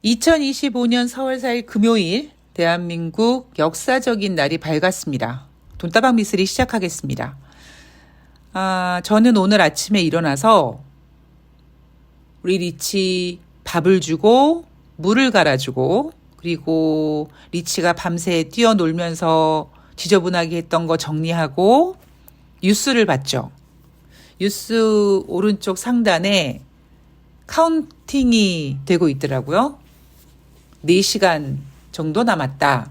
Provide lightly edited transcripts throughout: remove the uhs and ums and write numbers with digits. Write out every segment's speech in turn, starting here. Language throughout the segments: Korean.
2025년 4월 4일 금요일 대한민국 역사적인 날이 밝았습니다. 돈다방 미쓰리 시작하겠습니다. 저는 오늘 아침에 일어나서 우리 리치 밥을 주고 물을 갈아주고 그리고 리치가 밤새 뛰어놀면서 지저분하게 했던 거 정리하고 뉴스를 봤죠. 뉴스 오른쪽 상단에 카운팅이 되고 있더라고요. 4시간 정도 남았다.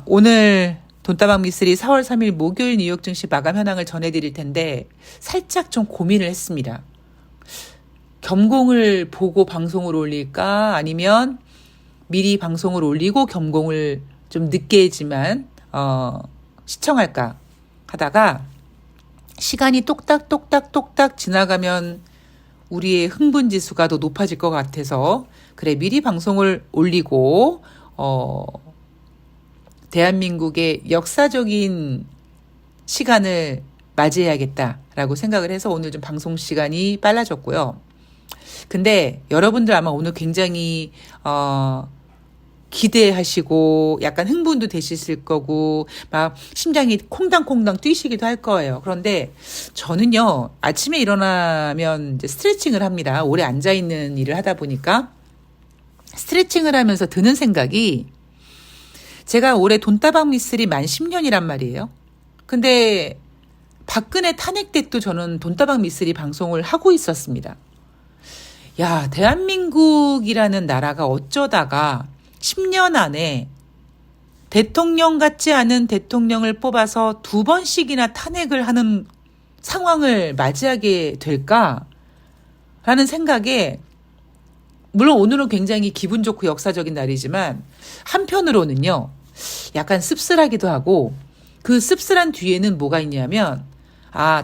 오늘 돈다방 미쓰리 4월 3일 목요일 뉴욕 증시 마감 현황을 전해드릴 텐데 살짝 좀 고민을 했습니다. 겸공을 보고 방송을 올릴까 아니면 미리 방송을 올리고 겸공을 좀 늦게지만 시청할까 하다가 시간이 똑딱똑딱똑딱 지나가면 우리의 흥분 지수가 더 높아질 것 같아서 그래 미리 방송을 올리고 대한민국의 역사적인 시간을 맞이해야겠다라고 생각을 해서 오늘 좀 방송 시간이 빨라졌고요. 근데 여러분들 아마 오늘 굉장히 기대하시고 약간 흥분도 되셨을 거고 막 심장이 콩당콩당 뛰시기도 할 거예요. 그런데 저는요 아침에 일어나면 이제 스트레칭을 합니다. 오래 앉아있는 일을 하다 보니까 스트레칭을 하면서 드는 생각이 제가 올해 돈다방 미쓰리 만 10년이란 말이에요. 근데 박근혜 탄핵 때도 저는 돈다방 미쓰리 방송을 하고 있었습니다. 야, 대한민국이라는 나라가 어쩌다가 10년 안에 대통령 같지 않은 대통령을 뽑아서 2번씩이나 탄핵을 하는 상황을 맞이하게 될까라는 생각에 물론 오늘은 굉장히 기분 좋고 역사적인 날이지만 한편으로는요 약간 씁쓸하기도 하고 그 씁쓸한 뒤에는 뭐가 있냐면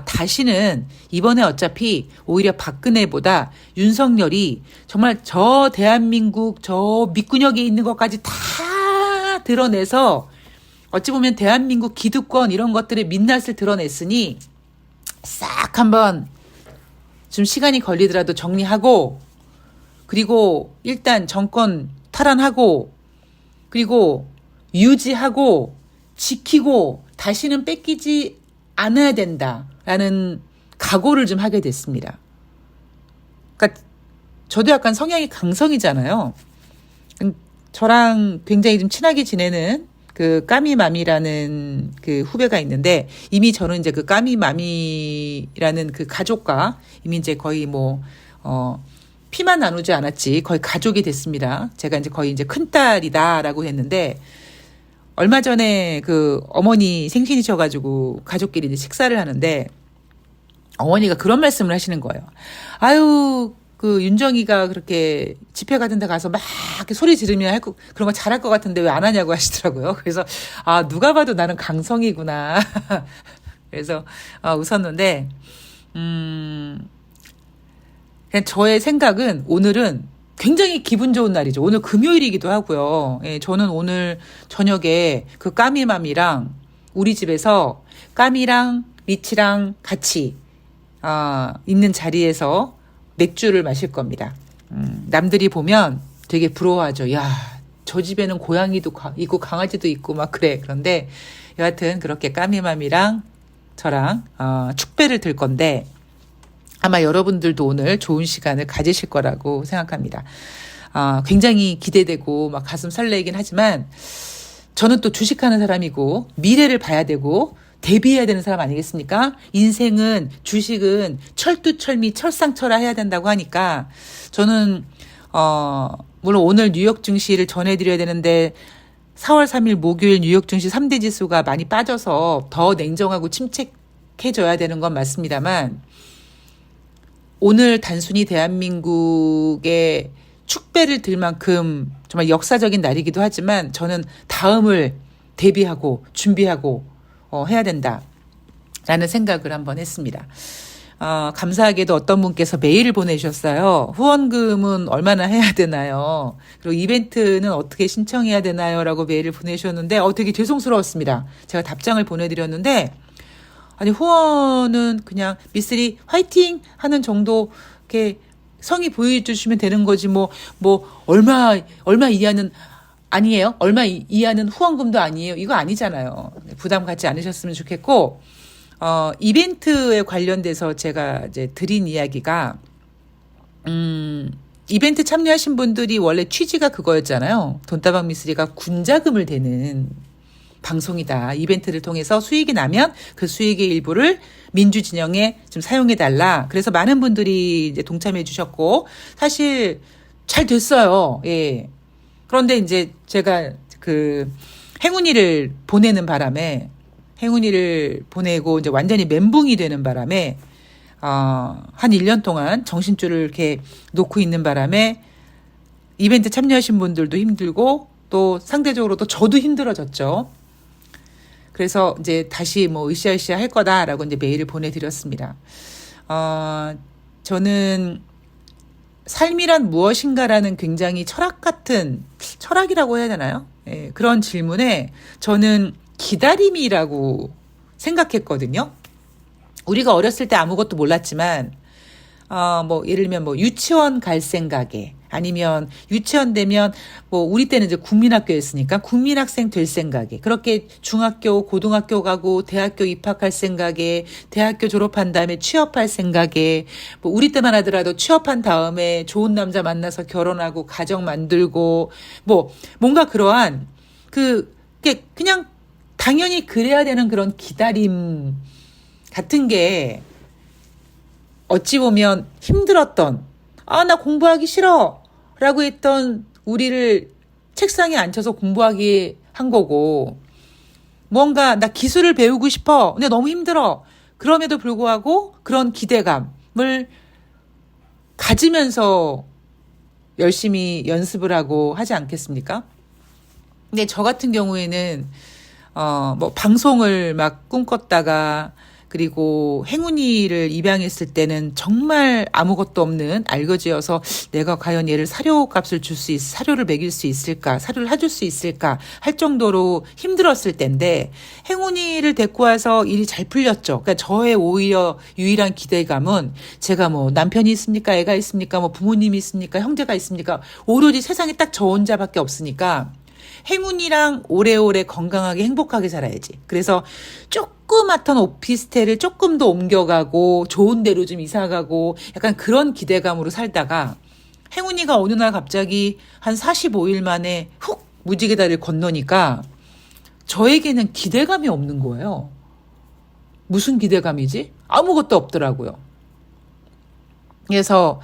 다시는 이번에 어차피 오히려 박근혜보다 윤석열이 정말 저 대한민국 저 밑구녕에 있는 것까지 다 드러내서 어찌 보면 대한민국 기득권 이런 것들의 민낯을 드러냈으니 싹 한번 좀 시간이 걸리더라도 정리하고 그리고 일단 정권 탈환하고 그리고 유지하고 지키고 다시는 뺏기지 않아야 된다라는 각오를 좀 하게 됐습니다. 그러니까 저도 약간 성향이 강성이잖아요. 저랑 굉장히 좀 친하게 지내는 그 까미맘이라는 그 후배가 있는데 이미 저는 이제 그 까미맘이라는 그 가족과 이미 이제 거의 피만 나누지 않았지 거의 가족이 됐습니다. 제가 이제 거의 이제 큰딸이다라고 했는데 얼마 전에 그 어머니 생신이셔가지고 가족끼리 이제 식사를 하는데 어머니가 그런 말씀을 하시는 거예요. 아유, 그 윤정이가 그렇게 집회 같은 데 가서 막 이렇게 소리 지르면 그런 거 잘할 것 같은데 왜 안 하냐고 하시더라고요. 그래서 누가 봐도 나는 강성이구나. 그래서 웃었는데 그냥 저의 생각은 오늘은 굉장히 기분 좋은 날이죠. 오늘 금요일이기도 하고요. 예, 저는 오늘 저녁에 그 까미맘이랑 우리 집에서 까미랑 리치랑 같이 있는 자리에서 맥주를 마실 겁니다. 남들이 보면 되게 부러워하죠. 야, 저 집에는 고양이도 있고 강아지도 있고 막 그래. 그런데 여하튼 그렇게 까미맘이랑 저랑 축배를 들 건데 아마 여러분들도 오늘 좋은 시간을 가지실 거라고 생각합니다. 굉장히 기대되고 막 가슴 설레긴 하지만 저는 또 주식하는 사람이고 미래를 봐야 되고 대비해야 되는 사람 아니겠습니까? 인생은 주식은 철두철미 철상철하 해야 된다고 하니까 저는 물론 오늘 뉴욕 증시를 전해드려야 되는데 4월 3일 목요일 뉴욕 증시 3대 지수가 많이 빠져서 더 냉정하고 침체해져야 되는 건 맞습니다만 오늘 단순히 대한민국의 축배를 들 만큼 정말 역사적인 날이기도 하지만 저는 다음을 대비하고 준비하고 해야 된다라는 생각을 한번 했습니다. 감사하게도 어떤 분께서 메일을 보내주셨어요. 후원금은 얼마나 해야 되나요? 그리고 이벤트는 어떻게 신청해야 되나요? 라고 메일을 보내주셨는데 되게 죄송스러웠습니다. 제가 답장을 보내드렸는데 아니 후원은 그냥 미쓰리 화이팅 하는 정도 이렇게 성의 보여주시면 되는 거지, 얼마 이하는 아니에요? 얼마 이하는 후원금도 아니에요? 이거 아니잖아요. 부담 갖지 않으셨으면 좋겠고, 이벤트에 관련돼서 제가 이제 드린 이야기가, 이벤트 참여하신 분들이 원래 취지가 그거였잖아요. 돈다방 미쓰리가 군자금을 대는 방송이다. 이벤트를 통해서 수익이 나면 그 수익의 일부를 민주진영에 좀 사용해달라. 그래서 많은 분들이 이제 동참해 주셨고, 사실 잘 됐어요. 예. 그런데 이제 제가 그 행운이를 보내는 바람에, 행운이를 보내고 이제 완전히 멘붕이 되는 바람에, 한 1년 동안 정신줄을 이렇게 놓고 있는 바람에 이벤트 참여하신 분들도 힘들고 또 상대적으로 또 저도 힘들어졌죠. 그래서 이제 다시 으쌰으쌰 할 거다라고 이제 메일을 보내드렸습니다. 저는 삶이란 무엇인가라는 굉장히 철학 같은, 철학이라고 해야 되나요? 예, 그런 질문에 저는 기다림이라고 생각했거든요. 우리가 어렸을 때 아무것도 몰랐지만, 예를 들면 유치원 갈 생각에, 아니면 유치원 되면 우리 때는 이제 국민학교였으니까 국민학생 될 생각에, 그렇게 중학교, 고등학교 가고 대학교 입학할 생각에, 대학교 졸업한 다음에 취업할 생각에, 우리 때만 하더라도 취업한 다음에 좋은 남자 만나서 결혼하고 가정 만들고, 뭔가 그러한 그냥 당연히 그래야 되는 그런 기다림 같은 게 어찌 보면 힘들었던, 나 공부하기 싫어 라고 했던 우리를 책상에 앉혀서 공부하게 한 거고, 뭔가 나 기술을 배우고 싶어 근데 너무 힘들어, 그럼에도 불구하고 그런 기대감을 가지면서 열심히 연습을 하고 하지 않겠습니까? 근데 저 같은 경우에는 방송을 막 꿈꿨다가, 그리고 행운이를 입양했을 때는 정말 아무것도 없는 알거지여서 내가 과연 얘를 사료값을 사료를 먹일 수 있을까, 사료를 해줄 수 있을까 할 정도로 힘들었을 때인데, 행운이를 데리고 와서 일이 잘 풀렸죠. 그러니까 저의 오히려 유일한 기대감은, 제가 남편이 있습니까, 애가 있습니까, 부모님이 있습니까, 형제가 있습니까, 오로지 세상에 딱 저 혼자밖에 없으니까 행운이랑 오래오래 건강하게 행복하게 살아야지. 그래서 조그맣던 오피스텔을 조금 더 옮겨가고 좋은 데로 좀 이사가고 약간 그런 기대감으로 살다가, 행운이가 어느 날 갑자기 한 45일 만에 훅 무지개 다리를 건너니까 저에게는 기대감이 없는 거예요. 무슨 기대감이지? 아무것도 없더라고요. 그래서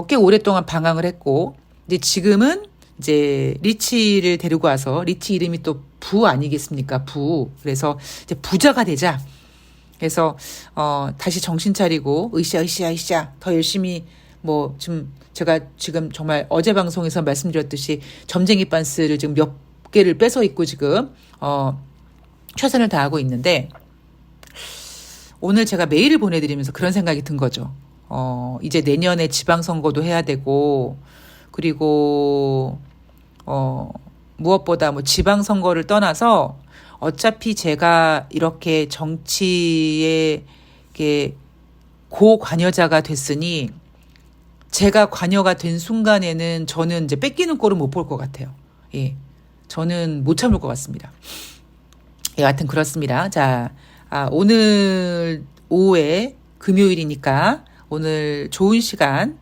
꽤 오랫동안 방황을 했고, 근데 지금은 이제 리치를 데리고 와서, 리치 이름이 또 부 아니겠습니까? 부. 그래서 이제 부자가 되자. 그래서 다시 정신 차리고 으쌰 더 열심히 제가 지금 정말 어제 방송에서 말씀드렸듯이 점쟁이 반스를 지금 몇 개를 뺏어 입고 지금 최선을 다하고 있는데, 오늘 제가 메일을 보내드리면서 그런 생각이 든 거죠. 이제 내년에 지방선거도 해야 되고, 그리고 무엇보다 지방선거를 떠나서 어차피 제가 이렇게 정치에 고관여자가 됐으니, 제가 관여가 된 순간에는 저는 이제 뺏기는 꼴은 못 볼 것 같아요. 예. 저는 못 참을 것 같습니다. 여하튼 그렇습니다. 자, 오늘 오후에 금요일이니까 오늘 좋은 시간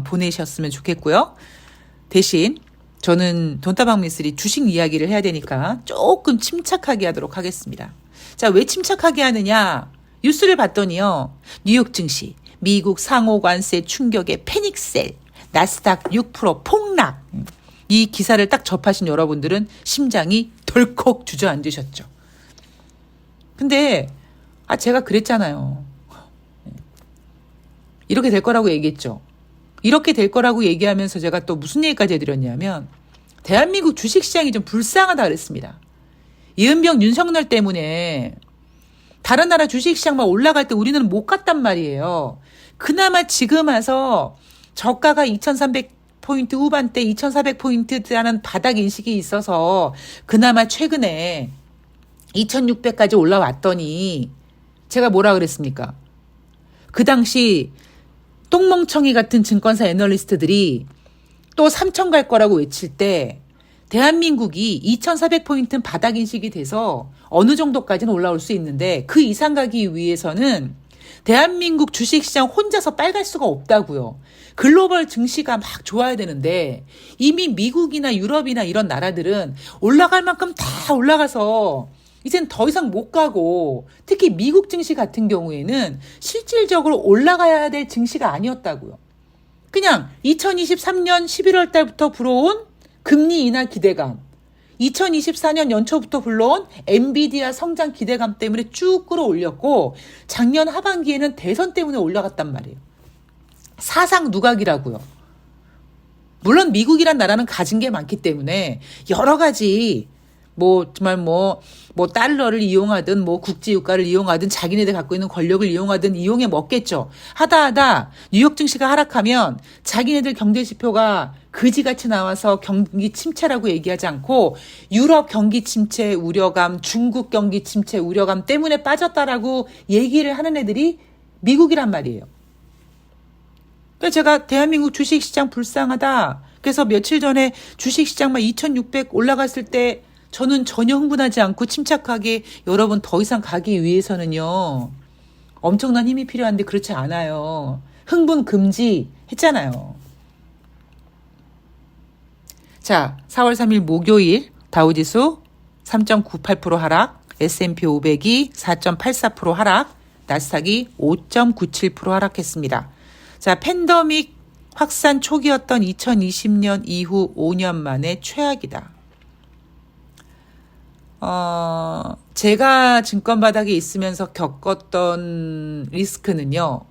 보내셨으면 좋겠고요. 대신 저는 돈다방 미쓰리 주식 이야기를 해야 되니까 조금 침착하게 하도록 하겠습니다. 자, 왜 침착하게 하느냐? 뉴스를 봤더니요, 뉴욕 증시 미국 상호 관세 충격에 패닉셀, 나스닥 6% 폭락. 이 기사를 딱 접하신 여러분들은 심장이 덜컥 주저앉으셨죠. 근데 제가 그랬잖아요. 이렇게 될 거라고 얘기했죠. 이렇게 될 거라고 얘기하면서 제가 또 무슨 얘기까지 해드렸냐면, 대한민국 주식시장이 좀 불쌍하다 그랬습니다. 이은병 윤석열 때문에 다른 나라 주식시장만 올라갈 때 우리는 못 갔단 말이에요. 그나마 지금 와서 저가가 2300포인트 후반대 2400포인트라는 바닥 인식이 있어서 그나마 최근에 2600까지 올라왔더니, 제가 뭐라 그랬습니까? 그 당시 똥멍청이 같은 증권사 애널리스트들이 또 3천 갈 거라고 외칠 때 대한민국이 2,400포인트는 바닥 인식이 돼서 어느 정도까지는 올라올 수 있는데 그 이상 가기 위해서는 대한민국 주식시장 혼자서 빨갈 수가 없다고요. 글로벌 증시가 막 좋아야 되는데 이미 미국이나 유럽이나 이런 나라들은 올라갈 만큼 다 올라가서 이젠 더 이상 못 가고 특히 미국 증시 같은 경우에는 실질적으로 올라가야 될 증시가 아니었다고요. 그냥 2023년 11월 달부터 불어온 금리 인하 기대감, 2024년 연초부터 불러온 엔비디아 성장 기대감 때문에 쭉 끌어올렸고 작년 하반기에는 대선 때문에 올라갔단 말이에요. 사상 누각이라고요. 물론 미국이란 나라는 가진 게 많기 때문에 여러 가지 정말 달러를 이용하든 국제유가를 이용하든 자기네들 갖고 있는 권력을 이용하든 이용해 먹겠죠. 하다 뉴욕 증시가 하락하면 자기네들 경제지표가 그지같이 나와서 경기 침체라고 얘기하지 않고 유럽 경기 침체 우려감, 중국 경기 침체 우려감 때문에 빠졌다라고 얘기를 하는 애들이 미국이란 말이에요. 그래서 제가 대한민국 주식시장 불쌍하다. 그래서 며칠 전에 주식시장 막 2,600 올라갔을 때 저는 전혀 흥분하지 않고 침착하게 여러분 더 이상 가기 위해서는요. 엄청난 힘이 필요한데 그렇지 않아요. 흥분 금지 했잖아요. 자, 4월 3일 목요일 다우지수 3.98% 하락, S&P 500이 4.84% 하락, 나스닥이 5.97% 하락했습니다. 자, 팬데믹 확산 초기였던 2020년 이후 5년 만에 최악이다. 제가 증권 바닥에 있으면서 겪었던 리스크는요.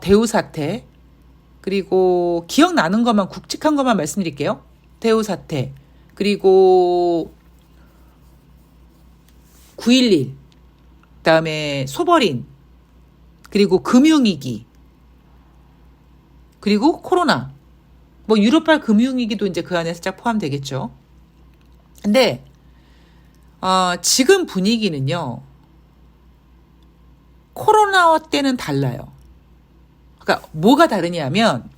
대우 사태, 그리고 기억나는 것만 굵직한 것만 말씀드릴게요. 대우 사태, 그리고 9.11, 그다음에 소버린, 그리고 금융위기, 그리고 코로나, 유럽발 금융위기도 이제 그 안에 살짝 포함되겠죠. 근데 지금 분위기는요. 코로나 때는 달라요. 그러니까 뭐가 다르냐면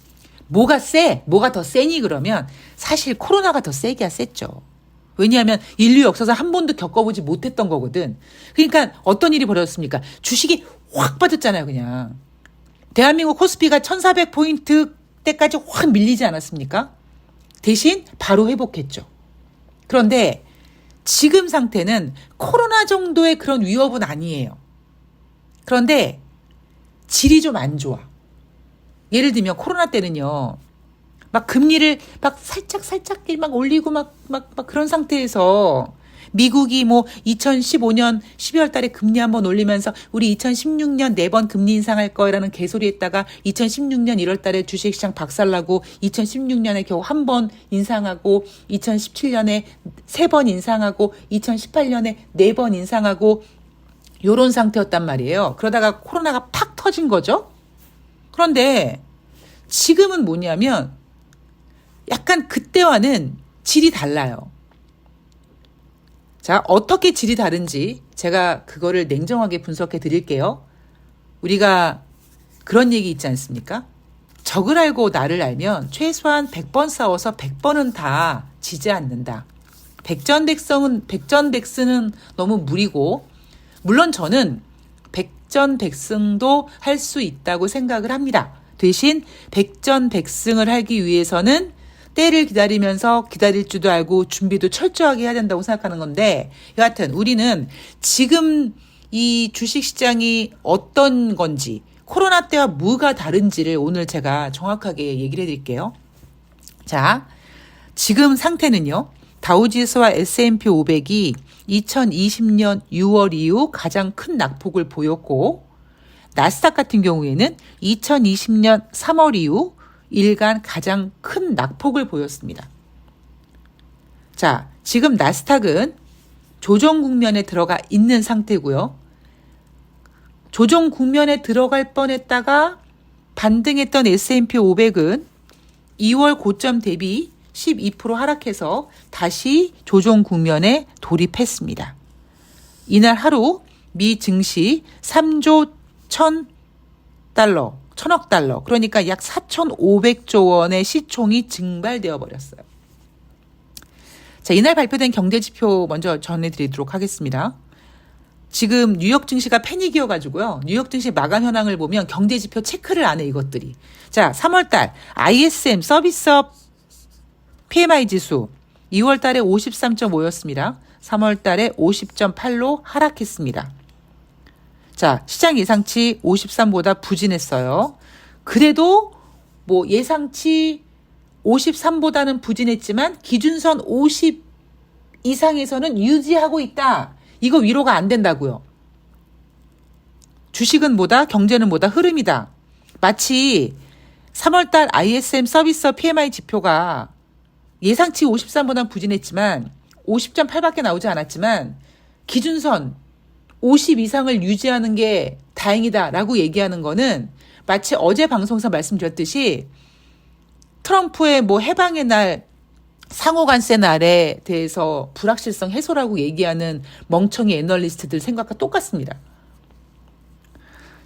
뭐가 더 세니 그러면 사실 코로나가 더 세기야 셌죠. 왜냐하면 인류 역사상 한 번도 겪어보지 못했던 거거든. 그러니까 어떤 일이 벌어졌습니까? 주식이 확 빠졌잖아요, 그냥. 대한민국 코스피가 1,400포인트 때까지 확 밀리지 않았습니까? 대신 바로 회복했죠. 그런데 지금 상태는 코로나 정도의 그런 위협은 아니에요. 그런데 질이 좀 안 좋아. 예를 들면 코로나 때는요. 막 금리를 막 살짝 막 올리고 막 그런 상태에서 미국이 2015년 12월 달에 금리 한번 올리면서 우리 2016년 4번 금리 인상할 거라는 개소리 했다가 2016년 1월 달에 주식시장 박살나고 2016년에 겨우 한 번 인상하고 2017년에 3번 인상하고 2018년에 4번 인상하고 요런 상태였단 말이에요. 그러다가 코로나가 팍 터진 거죠. 그런데 지금은 뭐냐면 약간 그때와는 질이 달라요. 자, 어떻게 질이 다른지 제가 그거를 냉정하게 분석해 드릴게요. 우리가 그런 얘기 있지 않습니까? 적을 알고 나를 알면 최소한 100번 싸워서 100번은 다 지지 않는다. 백전백승은 너무 무리고, 물론 저는 백전백승도 할 수 있다고 생각을 합니다. 대신 백전백승을 하기 위해서는 때를 기다리면서 기다릴 줄도 알고 준비도 철저하게 해야 된다고 생각하는 건데, 여하튼 우리는 지금 이 주식시장이 어떤 건지, 코로나 때와 뭐가 다른지를 오늘 제가 정확하게 얘기를 해드릴게요. 자, 지금 상태는요. 다우지수와 S&P 500이 2020년 6월 이후 가장 큰 낙폭을 보였고, 나스닥 같은 경우에는 2020년 3월 이후 일간 가장 큰 낙폭을 보였습니다. 자, 지금 나스닥은 조정 국면에 들어가 있는 상태고요. 조정 국면에 들어갈 뻔했다가 반등했던 S&P 500은 2월 고점 대비 12% 하락해서 다시 조정 국면에 돌입했습니다. 이날 하루 미 증시 3조 달러, 1,000억 달러. 그러니까 약 4,500조 원의 시총이 증발되어 버렸어요. 자, 이날 발표된 경제지표 먼저 전해드리도록 하겠습니다. 지금 뉴욕 증시가 패닉이어가지고요. 뉴욕 증시 마감 현황을 보면 경제지표 체크를 안 해, 이것들이. 자, 3월달 ISM 서비스업 PMI 지수 2월달에 53.5였습니다. 3월달에 50.8로 하락했습니다. 자, 시장 예상치 53보다 부진했어요. 그래도 뭐 예상치 53보다는 부진했지만 기준선 50 이상에서는 유지하고 있다. 이거 위로가 안 된다고요. 주식은 뭐다? 경제는 뭐다? 흐름이다. 마치 3월달 ISM 서비스업 PMI 지표가 예상치 53보다는 부진했지만 50.8밖에 나오지 않았지만 기준선 50 이상을 유지하는 게 다행이다라고 얘기하는 거는 마치 어제 방송에서 말씀드렸듯이 트럼프의 뭐 해방의 날, 상호관세 날에 대해서 불확실성 해소라고 얘기하는 멍청이 애널리스트들 생각과 똑같습니다.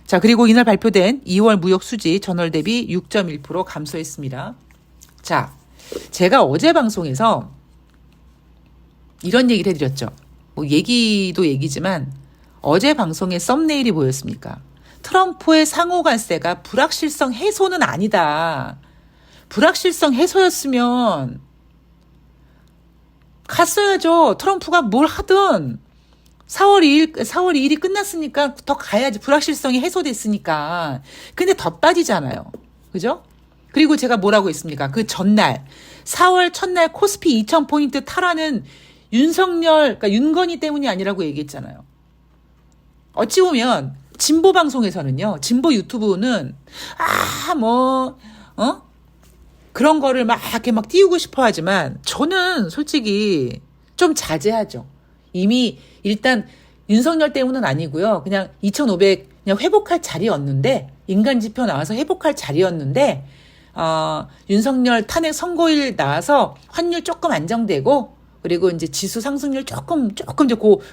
자, 그리고 이날 발표된 2월 무역 수지 전월 대비 6.1% 감소했습니다. 자, 제가 어제 방송에서 이런 얘기를 해드렸죠. 뭐 얘기도 얘기지만 어제 방송의 썸네일이 뭐였습니까? 트럼프의 상호관세가 불확실성 해소는 아니다. 불확실성 해소였으면 갔어야죠. 트럼프가 뭘 하든 4월 2일이 끝났으니까 더 가야지. 불확실성이 해소됐으니까. 근데 더 빠지잖아요. 그죠? 그리고 제가 뭐라고 했습니까? 그 전날 4월 첫날 코스피 2,000포인트 탈환은 윤석열, 그러니까 윤건희 때문이 아니라고 얘기했잖아요. 어찌 보면 진보 방송에서는요. 진보 유튜브는 그런 거를 막 이렇게 막 띄우고 싶어 하지만 저는 솔직히 좀 자제하죠. 이미 일단 윤석열 때문은 아니고요. 그냥 2,500 그냥 회복할 자리였는데 인간 지표 나와서 회복할 자리였는데 윤석열 탄핵 선고일 나와서 환율 조금 안정되고 그리고 이제 지수 상승률 조금 이제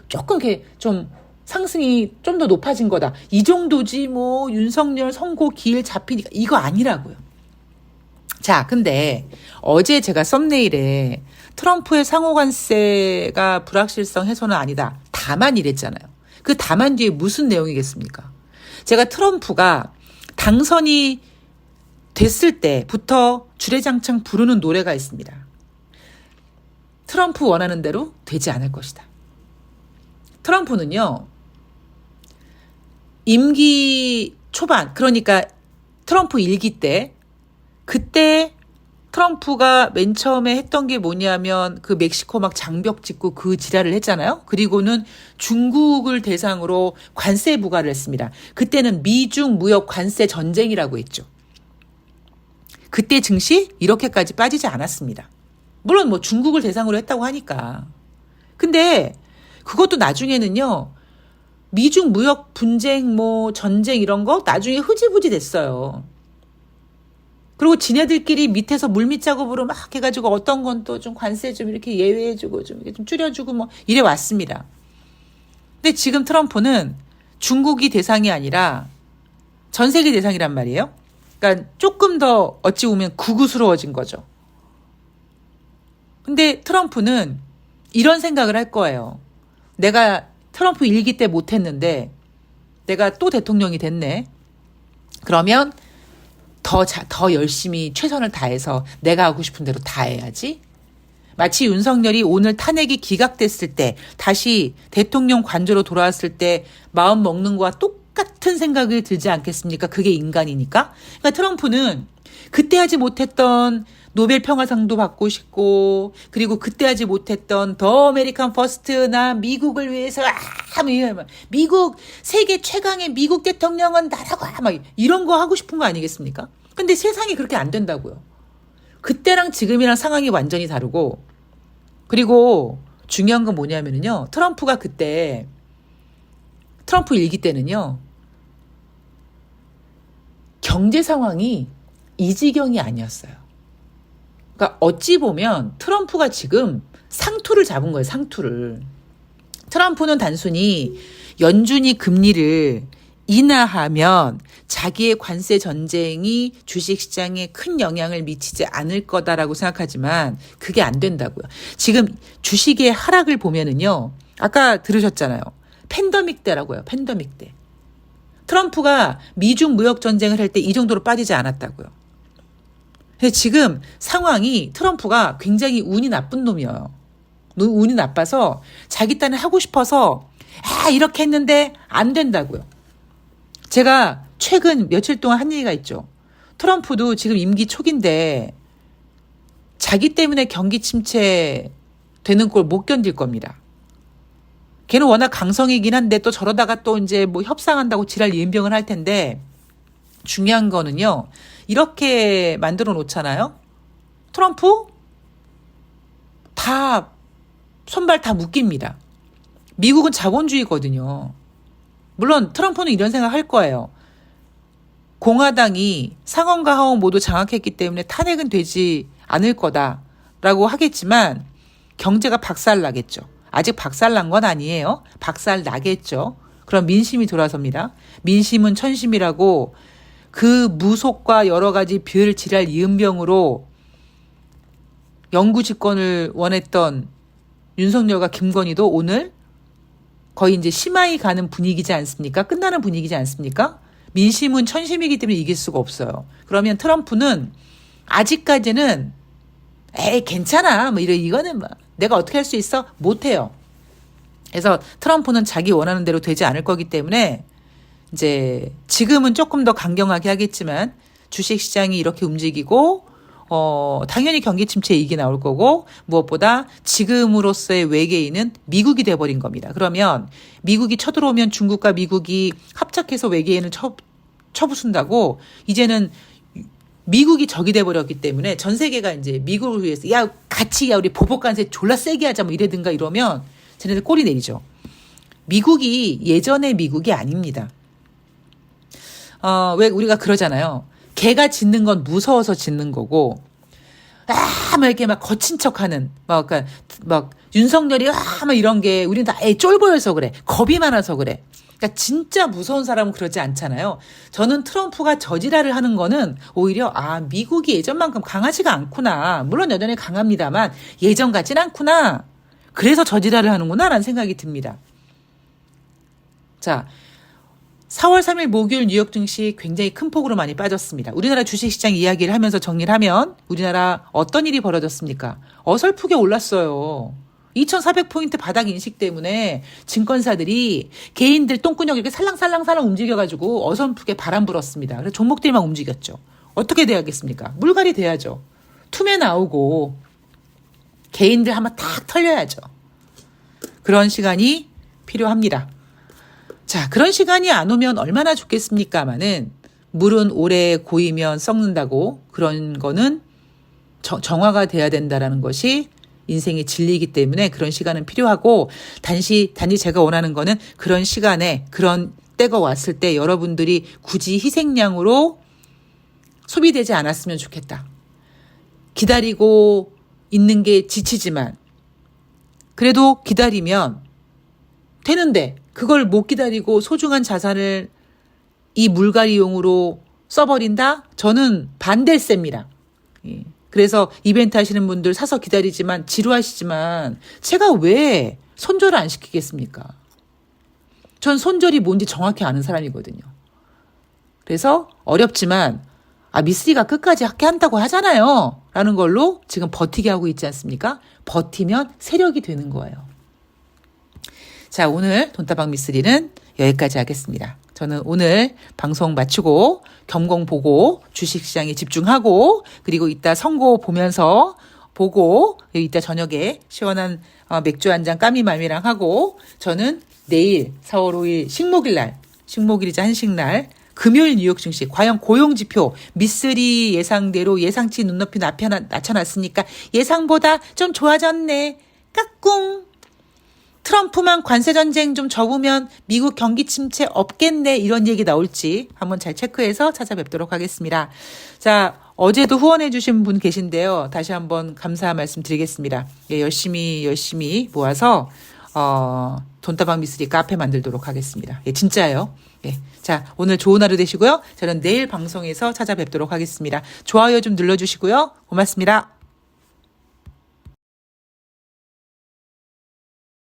조금 이렇게 좀 상승이 좀 더 높아진 거다. 이 정도지 뭐 윤석열 선고 기일 잡히니까 이거 아니라고요. 자, 근데 어제 제가 썸네일에 트럼프의 상호관세가 불확실성 해소는 아니다. 다만 이랬잖아요. 그 다만 뒤에 무슨 내용이겠습니까? 제가 트럼프가 당선이 됐을 때부터 주례장창 부르는 노래가 있습니다. 트럼프 원하는 대로 되지 않을 것이다. 트럼프는요. 임기 초반, 그러니까 트럼프 1기 때 그때 트럼프가 맨 처음에 했던 게 뭐냐면 그 멕시코 막 장벽 짓고 그 지랄을 했잖아요. 그리고는 중국을 대상으로 관세 부과를 했습니다. 그때는 미중 무역 관세 전쟁이라고 했죠. 그때 증시 이렇게까지 빠지지 않았습니다. 물론 뭐 중국을 대상으로 했다고 하니까. 근데 그것도 나중에는요. 미중 무역 분쟁 뭐 전쟁 이런 거 나중에 흐지부지 됐어요. 그리고 지네들끼리 밑에서 물밑 작업으로 막 해가지고 어떤 건 또 좀 관세 좀 이렇게 예외해주고 좀 이렇게 좀 줄여주고 뭐 이래 왔습니다. 근데 지금 트럼프는 중국이 대상이 아니라 전 세계 대상이란 말이에요. 그러니까 조금 더 어찌 보면 극우스러워진 거죠. 근데 트럼프는 이런 생각을 할 거예요. 내가 트럼프 1기 때 못했는데 내가 또 대통령이 됐네. 그러면 더 열심히 최선을 다해서 내가 하고 싶은 대로 다 해야지. 마치 윤석열이 오늘 탄핵이 기각됐을 때 다시 대통령 관저로 돌아왔을 때 마음 먹는 거와 똑같은 생각이 들지 않겠습니까? 그게 인간이니까. 그러니까 트럼프는 그때 하지 못했던 노벨 평화상도 받고 싶고 그리고 그때 하지 못했던 더 아메리칸 퍼스트나 미국을 위해서 미국 세계 최강의 미국 대통령은 나라고 막 이런 거 하고 싶은 거 아니겠습니까? 근데 세상이 그렇게 안 된다고요. 그때랑 지금이랑 상황이 완전히 다르고 그리고 중요한 건 뭐냐면요. 트럼프가 그때 트럼프 1기 때는요. 경제 상황이 이 지경이 아니었어요. 그러니까 어찌 보면 트럼프가 지금 상투를 잡은 거예요. 상투를. 트럼프는 단순히 연준이 금리를 인하하면 자기의 관세 전쟁이 주식시장에 큰 영향을 미치지 않을 거다라고 생각하지만 그게 안 된다고요. 지금 주식의 하락을 보면은요. 아까 들으셨잖아요. 팬데믹 때라고요. 팬데믹 때. 트럼프가 미중 무역 전쟁을 할 때 이 정도로 빠지지 않았다고요. 근데 지금 상황이 트럼프가 굉장히 운이 나쁜 놈이에요. 운이 나빠서 자기 딴에 하고 싶어서 이렇게 했는데 안 된다고요. 제가 최근 며칠 동안 한 얘기가 있죠. 트럼프도 지금 임기 초기인데 자기 때문에 경기 침체 되는 걸 못 견딜 겁니다. 걔는 워낙 강성이긴 한데 또 저러다가 또 이제 뭐 협상한다고 지랄 연병을 할 텐데 중요한 거는요. 이렇게 만들어 놓잖아요. 트럼프 다 손발 다 묶입니다. 미국은 자본주의거든요. 물론 트럼프는 이런 생각 할 거예요. 공화당이 상원과 하원 모두 장악했기 때문에 탄핵은 되지 않을 거다라고 하겠지만 경제가 박살나겠죠. 아직 박살난 건 아니에요. 박살나겠죠. 그럼 민심이 돌아섭니다. 민심은 천심이라고 그 무속과 여러 가지 별 지랄 이은병으로 영구 집권을 원했던 윤석열과 김건희도 오늘 거의 이제 심하이 가는 분위기지 않습니까? 끝나는 분위기지 않습니까? 민심은 천심이기 때문에 이길 수가 없어요. 그러면 트럼프는 아직까지는 괜찮아. 뭐 이거는 뭐 내가 어떻게 할 수 있어? 못해요. 그래서 트럼프는 자기 원하는 대로 되지 않을 거기 때문에 이제 지금은 조금 더 강경하게 하겠지만 주식시장이 이렇게 움직이고 당연히 경기 침체 이익이 나올 거고 무엇보다 지금으로서의 외계인은 미국이 돼버린 겁니다. 그러면 미국이 쳐들어오면 중국과 미국이 합작해서 외계인을 쳐부순다고 이제는 미국이 적이 돼버렸기 때문에 전 세계가 이제 미국을 위해서 같이 우리 보복관세 졸라 세게 하자 뭐 이래든가 이러면 쟤네들 꼬리 내리죠. 미국이 예전의 미국이 아닙니다. 왜 우리가 그러잖아요. 개가 짖는 건 무서워서 짖는 거고, 막 이렇게 막 거친 척 하는, 그러니까 윤석열이, 막 이런 게, 우리는 다, 쫄 보여서 그래. 겁이 많아서 그래. 그러니까 진짜 무서운 사람은 그러지 않잖아요. 저는 트럼프가 저지랄을 하는 거는 오히려, 미국이 예전만큼 강하지가 않구나. 물론 여전히 강합니다만, 예전 같진 않구나. 그래서 저지랄을 하는구나. 라는 생각이 듭니다. 자, 4월 3일 목요일 뉴욕 증시 굉장히 큰 폭으로 많이 빠졌습니다. 우리나라 주식시장 이야기를 하면서 정리를 하면 우리나라 어떤 일이 벌어졌습니까? 어설프게 올랐어요. 2,400포인트 바닥 인식 때문에 증권사들이 개인들 똥구녕 이렇게 살랑살랑살랑 움직여가지고 어설프게 바람 불었습니다. 그래서 종목들이 막 움직였죠. 어떻게 돼야겠습니까? 물갈이 돼야죠. 투매 나오고 개인들 한번 탁 털려야죠. 그런 시간이 필요합니다. 자, 그런 시간이 안 오면 얼마나 좋겠습니까마는 물은 오래 고이면 썩는다고 그런 거는 정화가 돼야 된다라는 것이 인생의 진리이기 때문에 그런 시간은 필요하고 단지 제가 원하는 거는 그런 시간에 그런 때가 왔을 때 여러분들이 굳이 희생양으로 소비되지 않았으면 좋겠다. 기다리고 있는 게 지치지만 그래도 기다리면 되는데 그걸 못 기다리고 소중한 자산을 이 물갈이용으로 써버린다? 저는 반댈세입니다. 그래서 이벤트 하시는 분들 사서 기다리지만 지루하시지만 제가 왜 손절을 안 시키겠습니까? 전 손절이 뭔지 정확히 아는 사람이거든요. 그래서 어렵지만 미쓰리가 끝까지 함께 한다고 하잖아요. 라는 걸로 지금 버티게 하고 있지 않습니까? 버티면 세력이 되는 거예요. 자, 오늘 돈다방 미쓰리는 여기까지 하겠습니다. 저는 오늘 방송 마치고 겸공 보고 주식시장에 집중하고 그리고 이따 선고 보면서 보고 이따 저녁에 시원한 맥주 한 잔 까미맘이랑 하고 저는 내일 4월 5일 식목일이자 한식날 금요일 뉴욕 증시 과연 고용지표 미쓰리 예상대로 예상치 눈높이 낮춰놨으니까 예상보다 좀 좋아졌네. 까꿍. 트럼프만 관세전쟁 좀 접으면 미국 경기 침체 없겠네 이런 얘기 나올지 한번 잘 체크해서 찾아뵙도록 하겠습니다. 자, 어제도 후원해 주신 분 계신데요. 다시 한번 감사 말씀 드리겠습니다. 열심히 모아서 돈다방 미스리 카페 만들도록 하겠습니다. 예, 진짜예요. 예. 자, 오늘 좋은 하루 되시고요. 저는 내일 방송에서 찾아뵙도록 하겠습니다. 좋아요 좀 눌러주시고요. 고맙습니다.